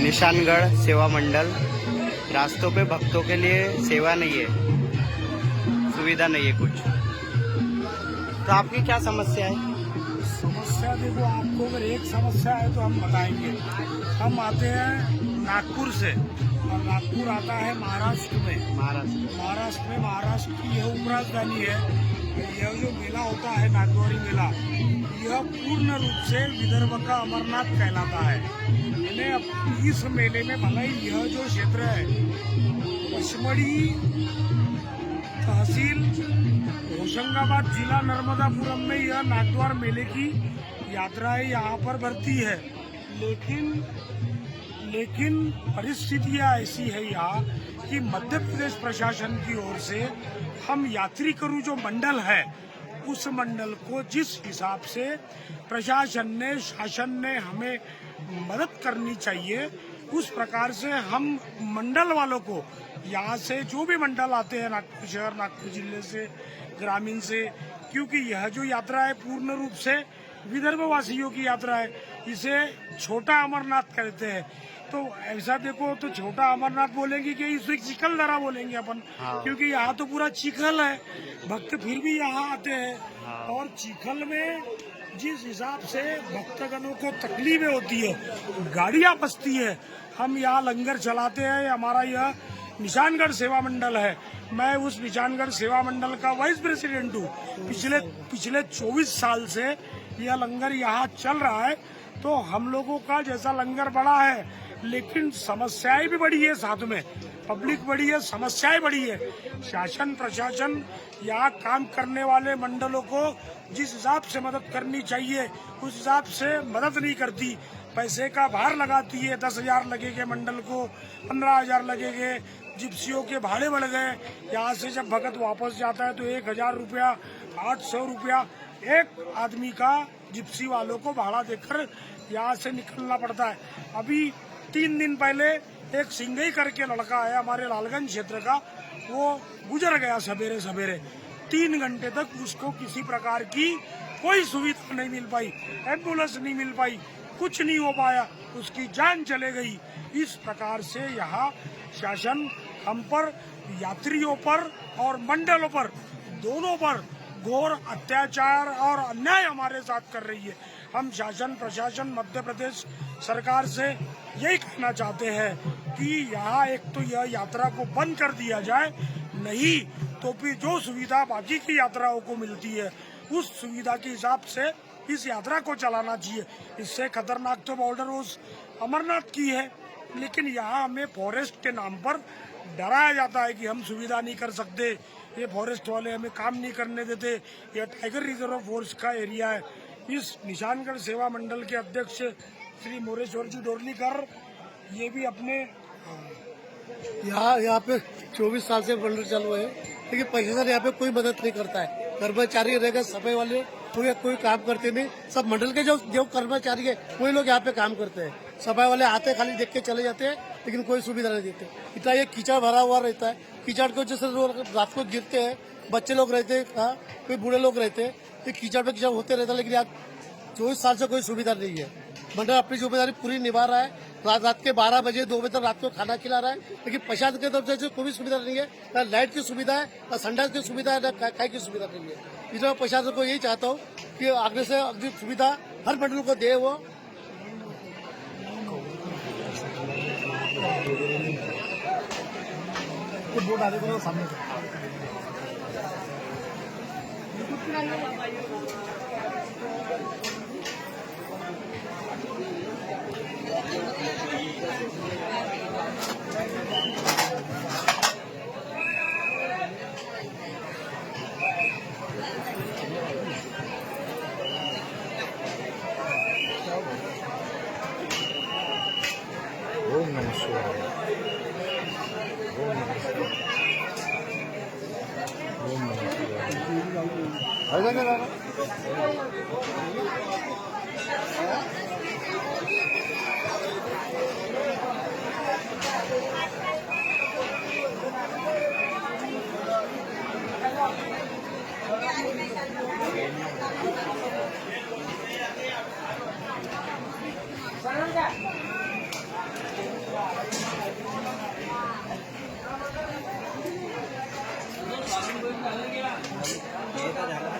निशानगढ़ सेवा मंडल। रास्तों पे भक्तों के लिए सेवा नहीं है, सुविधा नहीं है कुछ। तो आपकी क्या समस्या है? समस्या देखो, आपको अगर एक समस्या है तो हम बताएंगे। हम आते हैं नागपुर से, और नागपुर आता है महाराष्ट्र में। महाराष्ट्र की यह उपराजधानी है। यह जो मेला होता है नागौरी मेला, यह पूर्ण रूप से विदर्भ का अमरनाथ कहलाता है। मैंने इस मेले में भला ही यह जो क्षेत्र है, पचमढ़ी तहसील होशंगाबाद जिला नर्मदापुरम में यह नागद्वार मेले की यात्राएं यहाँ पर बढ़ती है। लेकिन परिस्थितियाँ ऐसी है यहाँ कि मध्य प्रदेश प्रशासन की ओर से हम यात्री करू जो मंडल है, उस मंडल को जिस हिसाब से शासन ने हमें मदद करनी चाहिए, उस प्रकार से हम मंडल वालों को, यहाँ से जो भी मंडल आते हैं नागपुर शहर, नागपुर जिले से, ग्रामीण से, क्योंकि यह जो यात्रा है पूर्ण रूप से विदर्भ वासियों की यात्रा है, इसे छोटा अमरनाथ कहते हैं। तो ऐसा देखो तो छोटा अमरनाथ बोलेंगे कि इसे चिखलदरा बोलेंगे अपन। हाँ। क्योंकि यहाँ तो पूरा चिखल है, भक्त फिर भी यहाँ आते हैं। हाँ। और चिखल में जिस हिसाब से भक्तगणों को तकलीफें होती है, गाड़ियाँ बसती है, हम यहाँ लंगर चलाते हैं। हमारा यह निशानगढ़ सेवा मंडल है। मैं उस निशानगढ़ सेवा मंडल का वाइस प्रेसिडेंट हूँ। पिछले 24 साल से यह लंगर यहाँ चल रहा है। तो हम लोगों का जैसा लंगर बड़ा है, लेकिन समस्याएं भी बढ़ी है, साथ में पब्लिक बढ़ी है, समस्याएं बढ़ी है। शासन प्रशासन यहाँ काम करने वाले मंडलों को जिस हिसाब से मदद करनी चाहिए, उस हिसाब से मदद नहीं करती। पैसे का भार लगाती है। 10,000 लगेंगे मंडल को, 15,000 लगेंगे। जिप्सियों के भाड़े बढ़ गए। यहाँ से जब भगत वापस जाता है तो 1,000 रुपया, 800 रुपया एक आदमी का जिप्सी वालों को भाड़ा देकर यहाँ से निकलना पड़ता है। अभी 3 दिन पहले एक सिंगई करके लड़का आया हमारे लालगंज क्षेत्र का, वो गुजर गया सवेरे सवेरे। 3 घंटे तक उसको किसी प्रकार की कोई सुविधा नहीं मिल पाई, एम्बुलेंस नहीं मिल पाई, कुछ नहीं हो पाया, उसकी जान चले गई। इस प्रकार से यहाँ शासन हम पर, यात्रियों पर और मंडलों पर, दोनों पर घोर अत्याचार और अन्याय हमारे साथ कर रही है। हम शासन प्रशासन मध्य प्रदेश सरकार से यही कहना चाहते हैं कि यहाँ एक तो यह यात्रा को बंद कर दिया जाए, नहीं तो फिर जो सुविधा बाकी की यात्राओं को मिलती है, उस सुविधा के हिसाब से इस यात्रा को चलाना चाहिए। इससे खतरनाक तो बॉर्डर उस अमरनाथ की है, लेकिन यहाँ हमें फॉरेस्ट के नाम पर डराया जाता है कि हम सुविधा नहीं कर सकते, ये फॉरेस्ट वाले हमें काम नहीं करने देते, यह टाइगर रिजर्व फोर्स का एरिया है। इस निशानगढ़ सेवा मंडल के अध्यक्ष श्री मोरेश्वर जी डोरलीकर, ये भी अपने यहाँ पे 24 साल से मंडल चालू है, लेकिन प्रशासन यहाँ पे कोई मदद नहीं करता है। कर्मचारी रहेगा, सफाई वाले कोई काम करते नहीं। सब मंडल के जो कर्मचारी है वही लोग यहाँ पे काम करते हैं। सफाई वाले आते खाली देख के चले जाते हैं, लेकिन कोई सुविधा नहीं देते। इतना ये कीचड़ भरा हुआ रहता है। कीचड़ को जैसे रात को गिरते हैं, बच्चे लोग रहते हैं, कोई बूढ़े लोग रहते हैं, ये कीचड़ पे कीचड़ होते रहता है। लेकिन यहाँ 24 साल से कोई सुविधा नहीं है। मंडल अपनी जिम्मेदारी पूरी निभा रहा है। रात के 12 बजे 2 बजे तक रात को खाना खिला रहा है, लेकिन प्रशासन की तरफ से कोई भी सुविधा नहीं है। न लाइट की सुविधा है, न संडास की सुविधा है, न खाई की सुविधा नहीं है। इसलिए प्रशासन को यही चाहता हूँ कि आगे से अगली सुविधा हर मंडल को दे। वो बोर्ड आने को सामने ओम नमः शिवाय। ओम नमः शिवाय। ओम नमः शिवाय। ये तो झाला.